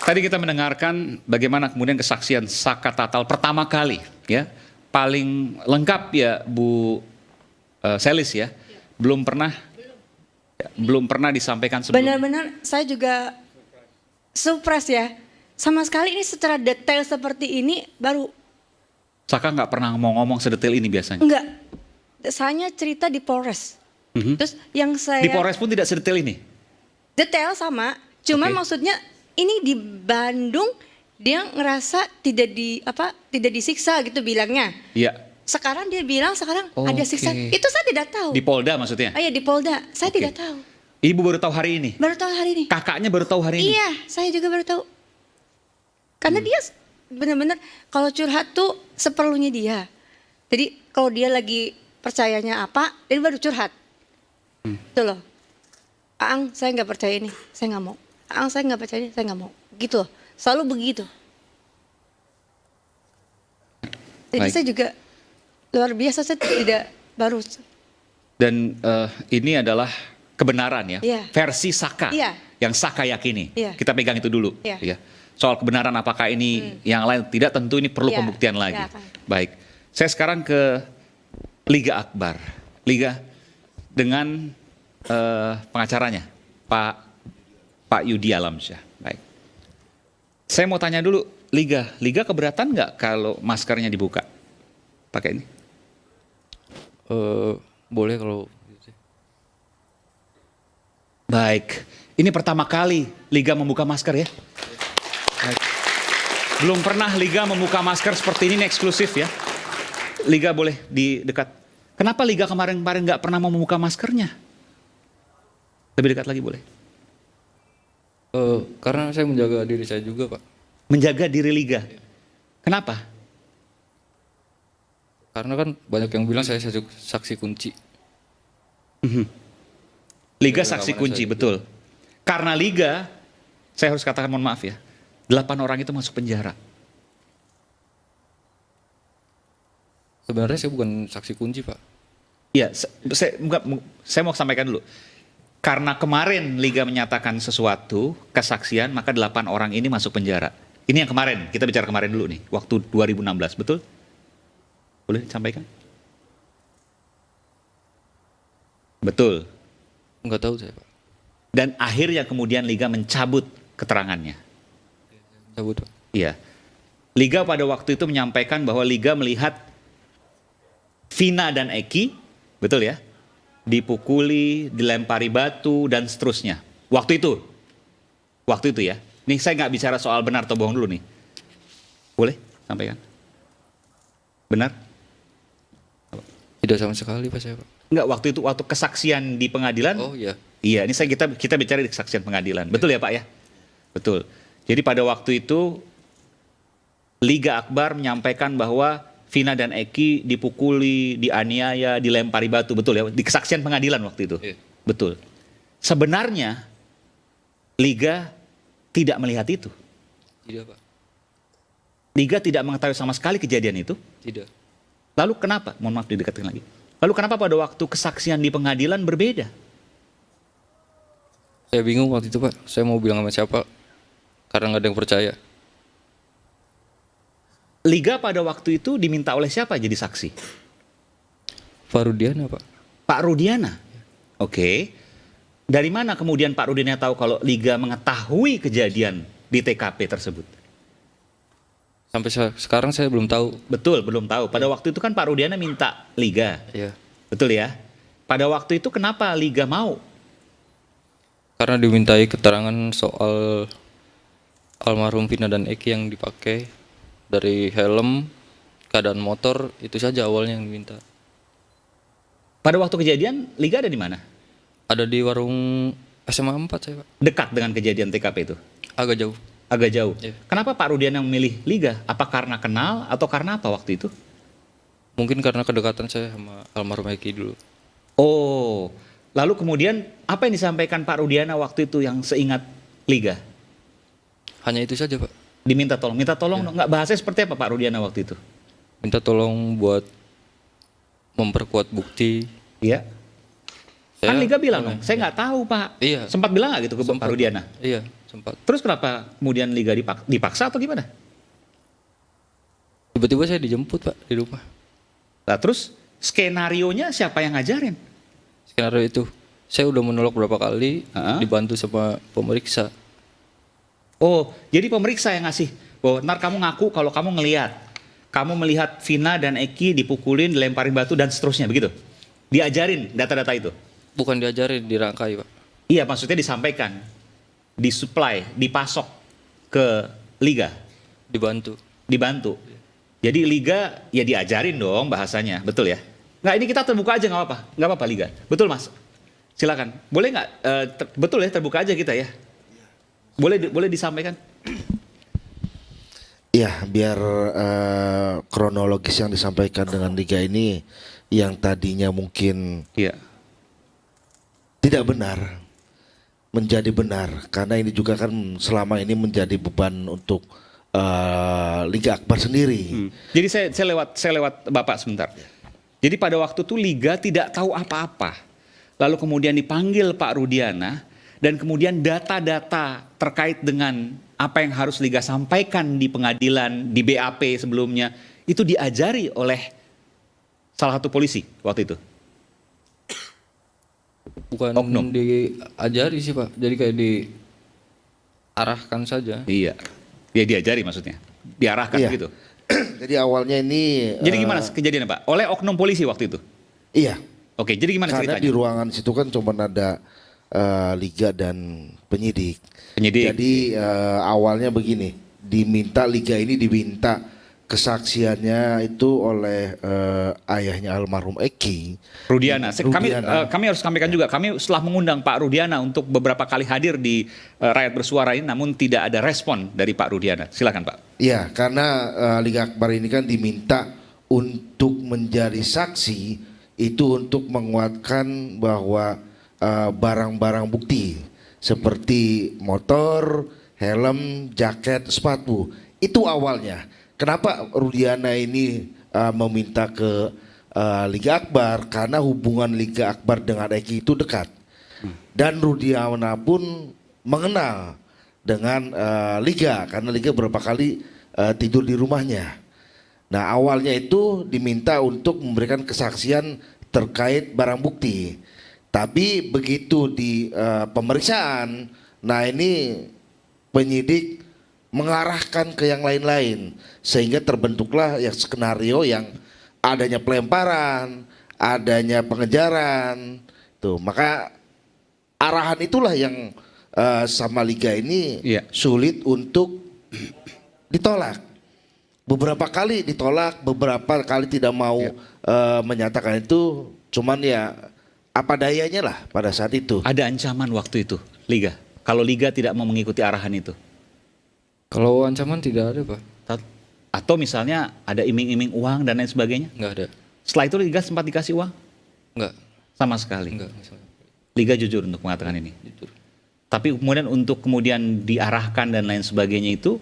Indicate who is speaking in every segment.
Speaker 1: Tadi kita mendengarkan bagaimana kemudian kesaksian Saka Tatal pertama kali, ya, paling lengkap ya Bu Selis ya, belum pernah disampaikan sebelum.
Speaker 2: Benar-benar saya juga surprise ya, sama sekali ini secara detail seperti ini baru.
Speaker 1: Saka nggak pernah ngomong sedetail ini biasanya.
Speaker 2: Enggak, saya cerita di Polres. Terus yang saya
Speaker 1: Di Polres pun tidak sedetail ini.
Speaker 2: detail sama, cuman
Speaker 1: Oke.
Speaker 2: maksudnya ini di Bandung dia ngerasa tidak disiksa gitu bilangnya.
Speaker 1: Iya.
Speaker 2: Sekarang dia bilang ada
Speaker 1: Oke.
Speaker 2: siksa. Itu saya tidak tahu.
Speaker 1: Di Polda maksudnya.
Speaker 2: Oh ya di Polda, saya
Speaker 1: Oke.
Speaker 2: tidak tahu.
Speaker 1: Ibu baru tahu hari ini.
Speaker 2: Baru tahu hari ini.
Speaker 1: Kakaknya baru tahu hari ini.
Speaker 2: Iya, saya juga baru tahu. Karena dia benar-benar kalau curhat tuh seperlunya dia. Jadi kalau dia lagi percayanya apa, dia baru curhat. Itu loh. Aang, saya nggak percaya ini, saya nggak mau. Aang, saya nggak percaya ini, saya nggak mau. Gitu loh. Selalu begitu. Jadi
Speaker 1: Baik.
Speaker 2: saya juga luar biasa, saya tidak baru.
Speaker 1: Dan ini adalah kebenaran ya,
Speaker 2: Iya.
Speaker 1: versi Saka
Speaker 2: Iya.
Speaker 1: yang Saka yakini.
Speaker 2: Iya.
Speaker 1: Kita pegang itu dulu.
Speaker 2: Iya.
Speaker 1: Ya. Soal kebenaran apakah ini yang lain tidak, tentu ini perlu
Speaker 2: Iya.
Speaker 1: pembuktian lagi.
Speaker 2: Iya, Kang.
Speaker 1: Baik, saya sekarang ke Liga Akbar. Liga dengan pengacaranya Pak Yudi Alamsyah. Baik, saya mau tanya dulu, Liga keberatan nggak kalau maskernya dibuka? Pakai ini?
Speaker 3: Boleh kalau gitu.
Speaker 1: Baik, ini pertama kali Liga membuka masker ya. Baik. Belum pernah Liga membuka masker seperti ini eksklusif ya. Liga boleh di dekat. Kenapa Liga kemarin nggak pernah mau membuka maskernya? Lebih dekat lagi boleh.
Speaker 3: Karena saya menjaga diri saya juga, Pak.
Speaker 1: Menjaga diri Liga. Kenapa?
Speaker 3: Karena kan banyak yang bilang saya saksi kunci.
Speaker 1: Liga
Speaker 3: Jaga
Speaker 1: saksi
Speaker 3: keamanan
Speaker 1: kunci,
Speaker 3: saya juga.
Speaker 1: betul. Karena Liga, saya harus katakan mohon maaf ya, 8 orang itu masuk penjara.
Speaker 3: Sebenarnya saya bukan saksi kunci, Pak.
Speaker 1: Iya, saya mau sampaikan dulu. Karena kemarin Liga menyatakan sesuatu, kesaksian, maka 8 orang ini masuk penjara. Ini yang kemarin, kita bicara kemarin dulu nih, waktu 2016, betul? Boleh disampaikan? Betul.
Speaker 3: Enggak tahu saya, Pak.
Speaker 1: Dan akhirnya kemudian Liga mencabut keterangannya.
Speaker 3: Cabut, Pak.
Speaker 1: Iya. Liga pada waktu itu menyampaikan bahwa Liga melihat Vina dan Eki, betul ya? Dipukuli, dilempari batu, dan seterusnya. Waktu itu ya. Nih saya nggak bicara soal benar atau bohong dulu nih. Boleh sampaikan? Benar?
Speaker 3: Tidak sama sekali, Pak, saya, Pak.
Speaker 1: Enggak, waktu kesaksian di pengadilan.
Speaker 3: Oh iya.
Speaker 1: Iya, ini kita bicara di kesaksian pengadilan. Betul ya Pak ya? Betul. Jadi pada waktu itu Liga Akbar menyampaikan bahwa Vina dan Eki dipukuli, dianiaya, dilempari batu, betul ya? Di kesaksian pengadilan waktu itu.
Speaker 3: Iya.
Speaker 1: Betul. Sebenarnya Liga tidak melihat itu.
Speaker 3: Tidak, Pak.
Speaker 1: Liga tidak mengetahui sama sekali kejadian itu.
Speaker 3: Tidak.
Speaker 1: Lalu kenapa? Mohon maaf didekatin lagi. Lalu kenapa pada waktu kesaksian di pengadilan berbeda?
Speaker 3: Saya bingung waktu itu, Pak. Saya mau bilang sama siapa karena nggak ada yang percaya.
Speaker 1: Liga pada waktu itu diminta oleh siapa jadi saksi?
Speaker 3: Farudiana, Pak.
Speaker 1: Pak Rudiana. Oke. Dari mana kemudian Pak Rudiana tahu kalau Liga mengetahui kejadian di TKP tersebut?
Speaker 3: Sampai sekarang saya belum tahu.
Speaker 1: Betul, belum tahu. Pada waktu itu kan Pak Rudiana minta Liga.
Speaker 3: Ya.
Speaker 1: Betul ya? Pada waktu itu kenapa Liga mau?
Speaker 3: Karena dimintai keterangan soal almarhum Vina dan Eki yang dipakai dari helm, keadaan motor, itu saja awalnya yang diminta.
Speaker 1: Pada waktu kejadian Liga ada di mana?
Speaker 3: Ada di warung SMA 4 saya, Pak.
Speaker 1: Dekat dengan kejadian TKP itu?
Speaker 3: Agak jauh.
Speaker 1: Agak jauh.
Speaker 3: Iya.
Speaker 1: Kenapa Pak Rudiana memilih Liga? Apa karena kenal atau karena apa waktu itu?
Speaker 3: Mungkin karena kedekatan saya sama almarhum Eki dulu.
Speaker 1: Oh, lalu kemudian apa yang disampaikan Pak Rudiana waktu itu yang seingat Liga?
Speaker 3: Hanya itu saja, Pak.
Speaker 1: Diminta tolong dong. Nggak bahasanya seperti apa Pak Rudiana waktu itu?
Speaker 3: Minta tolong buat memperkuat bukti.
Speaker 1: Iya. Kan
Speaker 3: Saya
Speaker 1: Liga bilang
Speaker 3: boleh.
Speaker 1: dong, saya nggak tahu Pak.
Speaker 3: Iya.
Speaker 1: Sempat bilang nggak gitu ke Pak
Speaker 3: Sempat.
Speaker 1: Rudiana?
Speaker 3: Iya, sempat.
Speaker 1: Terus kenapa kemudian Liga dipaksa atau gimana?
Speaker 3: Tiba-tiba saya dijemput Pak di rumah.
Speaker 1: Nah, terus skenarionya siapa yang ngajarin?
Speaker 3: Skenario itu saya udah menolak berapa kali,
Speaker 1: Ah.
Speaker 3: dibantu sama pemeriksa.
Speaker 1: Oh, jadi pemeriksa yang ngasih. Oh, ntar kamu ngaku kalau kamu kamu melihat Vina dan Eki dipukulin, dilemparin batu dan seterusnya, begitu? Diajarin data-data itu?
Speaker 3: Bukan diajarin, dirangkai Pak.
Speaker 1: Iya, maksudnya disampaikan, disuplai, dipasok ke Liga,
Speaker 3: Dibantu.
Speaker 1: dibantu. Jadi Liga ya diajarin dong bahasanya, betul ya? Nggak, ini kita terbuka aja nggak apa-apa Liga. Betul Mas? Silakan. Boleh nggak? Betul ya, terbuka aja kita ya. Boleh disampaikan?
Speaker 4: Ya, biar kronologis yang disampaikan dengan Liga ini yang tadinya mungkin
Speaker 1: Iya.
Speaker 4: tidak benar menjadi benar, karena ini juga kan selama ini menjadi beban untuk Liga Akbar sendiri.
Speaker 1: Jadi saya lewat Bapak sebentar. Jadi pada waktu itu Liga tidak tahu apa-apa. Lalu kemudian dipanggil Pak Rudiana dan kemudian data-data terkait dengan apa yang harus Liga sampaikan di pengadilan, di BAP sebelumnya, itu diajari oleh salah satu polisi waktu itu.
Speaker 3: Bukan
Speaker 1: Oknum.
Speaker 3: diajari sih Pak, jadi kayak diarahkan saja.
Speaker 1: Iya. Ya diajari maksudnya. Diarahkan
Speaker 4: Iya.
Speaker 1: gitu.
Speaker 4: Jadi awalnya ini
Speaker 1: Jadi gimana kejadiannya Pak? Oleh oknum polisi waktu itu?
Speaker 4: iya,
Speaker 1: Oke, jadi gimana
Speaker 4: karena
Speaker 1: ceritanya?
Speaker 4: di ruangan situ kan cuma ada Liga dan penyidik.
Speaker 1: Penyidik.
Speaker 4: Jadi awalnya begini, Liga ini diminta kesaksiannya itu oleh ayahnya almarhum Eki.
Speaker 1: Rudiana.
Speaker 4: Rudiana.
Speaker 1: Kami harus sampaikan juga, kami setelah mengundang Pak Rudiana untuk beberapa kali hadir di Rakyat Bersuara ini, namun tidak ada respon dari Pak Rudiana. Silakan Pak.
Speaker 4: Ya, karena Liga Akbar ini kan diminta untuk menjadi saksi itu untuk menguatkan bahwa barang-barang bukti seperti motor, helm, jaket, sepatu itu awalnya. Kenapa Rudiana ini meminta ke Liga Akbar? Karena hubungan Liga Akbar dengan Eki itu dekat. Dan Rudiana pun mengenal dengan Liga karena Liga beberapa kali tidur di rumahnya. Nah, awalnya itu diminta untuk memberikan kesaksian terkait barang bukti. Tapi begitu di pemeriksaan, nah ini penyidik mengarahkan ke yang lain-lain sehingga terbentuklah ya skenario yang adanya pelemparan, adanya pengejaran. Tuh, maka arahan itulah yang sama Liga ini
Speaker 1: Iya.
Speaker 4: sulit untuk ditolak. Beberapa kali ditolak, beberapa kali tidak mau menyatakan itu, cuman ya apa dayanya lah pada saat itu.
Speaker 1: Ada ancaman waktu itu, Liga. Kalau Liga tidak mau mengikuti arahan itu.
Speaker 3: Kalau ancaman tidak ada Pak,
Speaker 1: Atau misalnya ada iming-iming uang dan lain sebagainya.
Speaker 3: nggak ada,
Speaker 1: Setelah itu Liga sempat dikasih uang?
Speaker 3: nggak,
Speaker 1: Sama sekali.
Speaker 3: nggak.
Speaker 1: Liga jujur untuk mengatakan ini.
Speaker 3: Jujur.
Speaker 1: Tapi kemudian diarahkan dan lain sebagainya itu,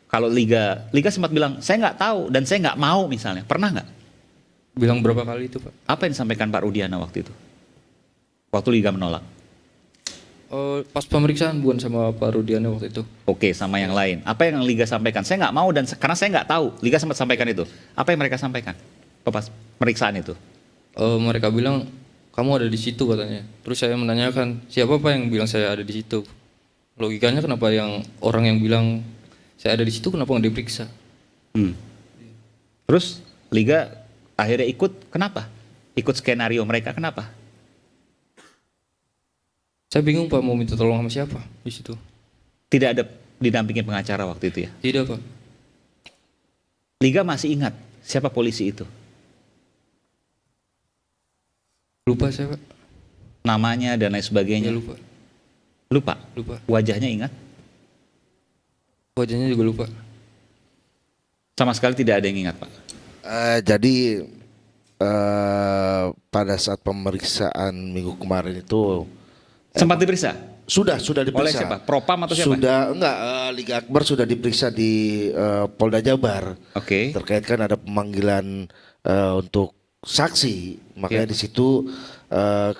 Speaker 1: kalau Liga sempat bilang, saya nggak tahu dan saya nggak mau misalnya. Pernah nggak?
Speaker 3: Bilang berapa kali itu Pak?
Speaker 1: Apa yang disampaikan Pak Rudiana waktu itu? Waktu Liga menolak.
Speaker 3: Pas pemeriksaan bukan sama Pak Rudiana waktu itu.
Speaker 1: Oke, sama yang lain. Apa yang Liga sampaikan? Saya nggak mau dan karena saya nggak tahu. Liga sempat sampaikan itu. Apa yang mereka sampaikan? Pas pemeriksaan itu.
Speaker 3: Mereka bilang kamu ada di situ katanya. Terus saya menanyakan siapa Pak yang bilang saya ada di situ. Logikanya kenapa yang orang yang bilang saya ada di situ kenapa nggak diperiksa?
Speaker 1: Terus Liga akhirnya ikut. Kenapa? Ikut skenario mereka. Kenapa?
Speaker 3: Saya bingung Pak mau minta tolong sama siapa di situ.
Speaker 1: Tidak ada didampingin pengacara waktu itu ya.
Speaker 3: Tidak Pak.
Speaker 1: Liga masih ingat siapa polisi itu.
Speaker 3: Lupa saya Pak.
Speaker 1: Namanya dan lain sebagainya.
Speaker 3: Ya, lupa.
Speaker 1: Lupa.
Speaker 3: Lupa.
Speaker 1: Wajahnya ingat.
Speaker 3: Wajahnya juga lupa.
Speaker 1: Sama sekali tidak ada yang ingat Pak.
Speaker 4: Jadi pada saat pemeriksaan minggu kemarin itu
Speaker 1: Sempat diperiksa?
Speaker 4: sudah diperiksa.
Speaker 1: Oleh siapa? Propam atau siapa?
Speaker 4: Sudah enggak, Liga Akbar sudah diperiksa di Polda Jabar.
Speaker 1: Oke.
Speaker 4: Terkait kan ada pemanggilan untuk saksi, makanya
Speaker 1: Iya.
Speaker 4: di situ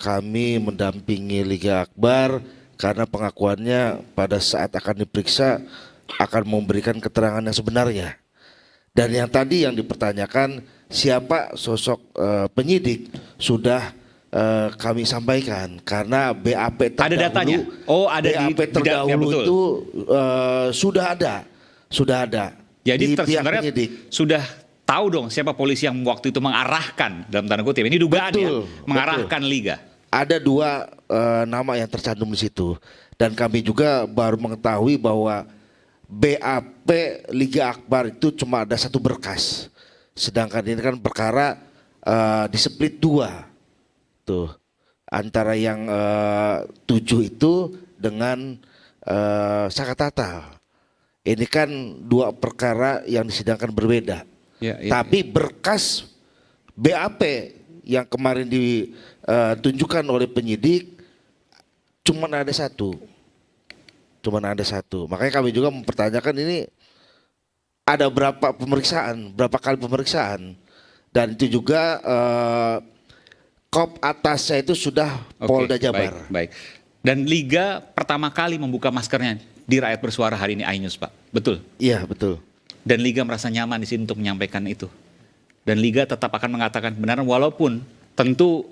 Speaker 4: kami mendampingi Liga Akbar karena pengakuannya pada saat akan diperiksa akan memberikan keterangan yang sebenarnya. Dan yang tadi yang dipertanyakan siapa sosok penyidik sudah kami sampaikan karena BAP terdahulu.
Speaker 1: Ada datanya. Oh, ada
Speaker 4: BAP
Speaker 1: di
Speaker 4: terdahulu
Speaker 1: betul.
Speaker 4: itu sudah ada.
Speaker 1: Jadi
Speaker 4: di pihak
Speaker 1: sebenarnya
Speaker 4: penyidik.
Speaker 1: sudah tahu dong siapa polisi yang waktu itu mengarahkan dalam tanda kutip. Ini dugaan ya,
Speaker 4: Betul,
Speaker 1: mengarahkan liga.
Speaker 4: Ada dua nama yang tercantum di situ dan kami juga baru mengetahui bahwa BAP Liga Akbar itu cuma ada satu berkas, sedangkan ini kan perkara diseplit dua tuh antara yang 7 itu dengan Sakatata. Ini kan dua perkara yang disidangkan berbeda.
Speaker 1: Ya,
Speaker 4: Tapi berkas BAP yang kemarin ditunjukkan oleh penyidik cuma ada satu. Makanya kami juga mempertanyakan ini ada berapa kali pemeriksaan. Dan itu juga kop atasnya itu sudah
Speaker 1: Oke,
Speaker 4: Polda Jabar.
Speaker 1: Baik. Dan liga pertama kali membuka maskernya di Rakyat Bersuara hari ini Ainus, Pak. Betul.
Speaker 4: Iya betul.
Speaker 1: Dan liga merasa nyaman di sini untuk menyampaikan itu. Dan liga tetap akan mengatakan kebenaran walaupun tentu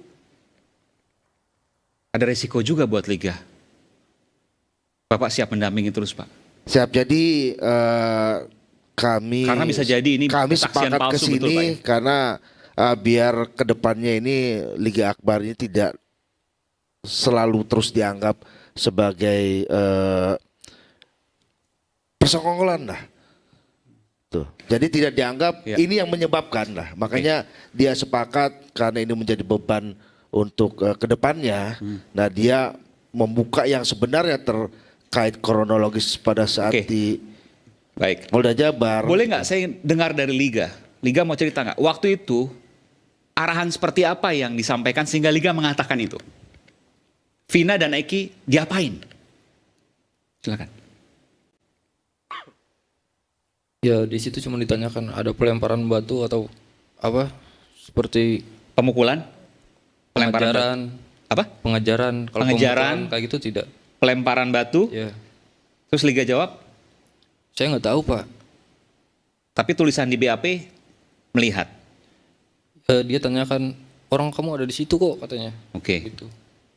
Speaker 1: ada resiko juga buat liga. Bapak siap mendampingi terus, Pak?
Speaker 4: Siap. Jadi kami
Speaker 1: Karena bisa jadi ini kesaksian
Speaker 4: sepakat
Speaker 1: palsu,
Speaker 4: ke sini
Speaker 1: betul, Pak, ya?
Speaker 4: karena biar kedepannya ini Liga Akbar ini tidak selalu terus dianggap sebagai persekongkolan lah. Tuh. Jadi tidak dianggap ini yang menyebabkan lah. Makanya dia sepakat karena ini menjadi beban untuk kedepannya. Nah dia membuka yang sebenarnya terkait kronologis pada saat di
Speaker 1: Baik.
Speaker 4: Polda Jabar.
Speaker 1: Boleh nggak saya dengar dari liga? Liga mau cerita nggak? Waktu itu arahan seperti apa yang disampaikan sehingga liga mengatakan itu? Vina dan Eki diapain? Silakan.
Speaker 3: Ya di situ cuma ditanyakan ada pelemparan batu atau apa seperti
Speaker 1: Pemukulan?
Speaker 3: pengajaran,
Speaker 1: Apa?
Speaker 3: pengajaran. Kalau
Speaker 1: Pengejaran.
Speaker 3: pemukulan kayak gitu tidak.
Speaker 1: Pelemparan batu?
Speaker 3: Ya
Speaker 1: Terus liga jawab,
Speaker 3: saya nggak tahu Pak.
Speaker 1: tapi tulisan di BAP melihat.
Speaker 3: Dia tanyakan orang kamu ada di situ kok katanya.
Speaker 1: Oke.
Speaker 3: Gitu.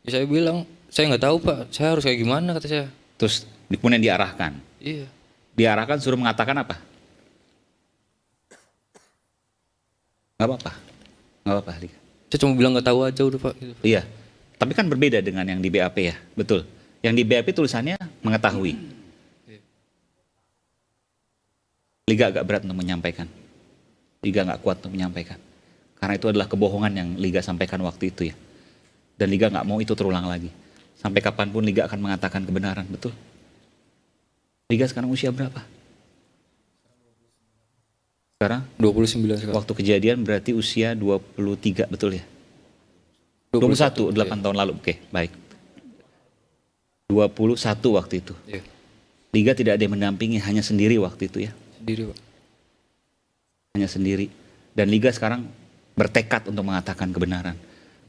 Speaker 3: Ya, saya bilang saya nggak tahu Pak. Saya harus kayak gimana kata saya.
Speaker 1: Terus kemudian diarahkan.
Speaker 3: Iya.
Speaker 1: Diarahkan suruh mengatakan apa? Gak apa-apa. Gak apa-apa, Liga.
Speaker 3: Saya cuma bilang nggak tahu aja udah Pak. Gitu.
Speaker 1: Iya. Tapi kan berbeda dengan yang di BAP ya. Betul. Yang di BAP tulisannya mengetahui. Liga agak berat untuk menyampaikan. Liga nggak kuat untuk menyampaikan. Karena itu adalah kebohongan yang Liga sampaikan waktu itu ya. Dan Liga nggak mau itu terulang lagi. Sampai kapanpun Liga akan mengatakan kebenaran. Betul. Liga sekarang usia berapa? Sekarang
Speaker 3: 29 sekarang.
Speaker 1: waktu kejadian berarti usia 23, betul ya? 21, 8 tahun lalu. Oke, baik. 21 waktu itu.
Speaker 3: Iya.
Speaker 1: Liga tidak ada yang mendampingi, hanya sendiri waktu itu ya.
Speaker 3: Sendiri Pak.
Speaker 1: Hanya sendiri. Dan Liga sekarang bertekad untuk mengatakan kebenaran.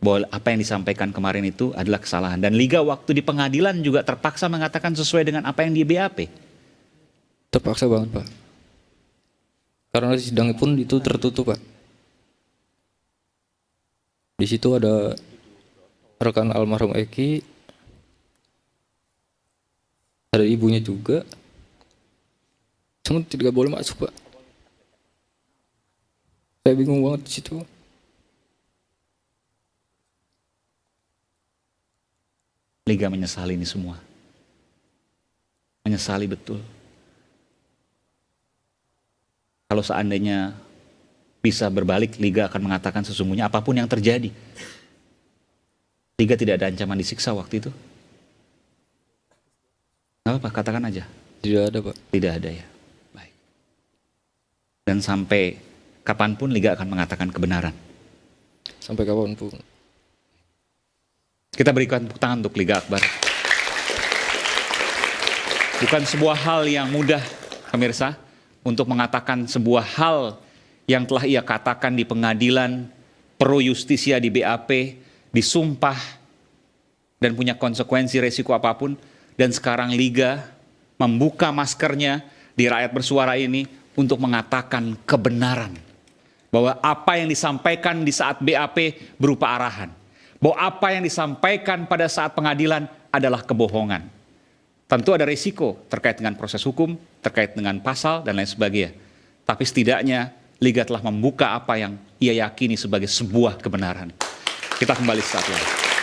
Speaker 1: Bahwa apa yang disampaikan kemarin itu adalah kesalahan. Dan Liga waktu di pengadilan juga terpaksa mengatakan sesuai dengan apa yang di BAP.
Speaker 3: Terpaksa banget Pak. Karena sidangnya pun itu tertutup Pak. Di situ ada rekan almarhum Eki, ada ibunya juga. Cuma tidak boleh masuk Pak. Saya bingung banget di situ.
Speaker 1: Liga menyesali ini semua. Menyesali betul. Kalau seandainya bisa berbalik, Liga akan mengatakan sesungguhnya apapun yang terjadi. Liga tidak ada ancaman disiksa waktu itu. Gak apa-apa, katakan aja.
Speaker 3: Tidak ada Pak.
Speaker 1: Tidak ada ya. Baik. Dan sampai kapanpun Liga akan mengatakan kebenaran.
Speaker 3: Sampai kapanpun.
Speaker 1: Kita berikan tepuk tangan untuk Liga Akbar. Bukan sebuah hal yang mudah, pemirsa, untuk mengatakan sebuah hal yang telah ia katakan di pengadilan, pro justisia di BAP, disumpah, dan punya konsekuensi resiko apapun, Dan sekarang Liga membuka maskernya di Rakyat Bersuara ini untuk mengatakan kebenaran. Bahwa apa yang disampaikan di saat BAP berupa arahan. Bahwa apa yang disampaikan pada saat pengadilan adalah kebohongan. Tentu ada risiko terkait dengan proses hukum, terkait dengan pasal dan lain sebagainya. Tapi setidaknya Liga telah membuka apa yang ia yakini sebagai sebuah kebenaran. Kita kembali sesaat lagi.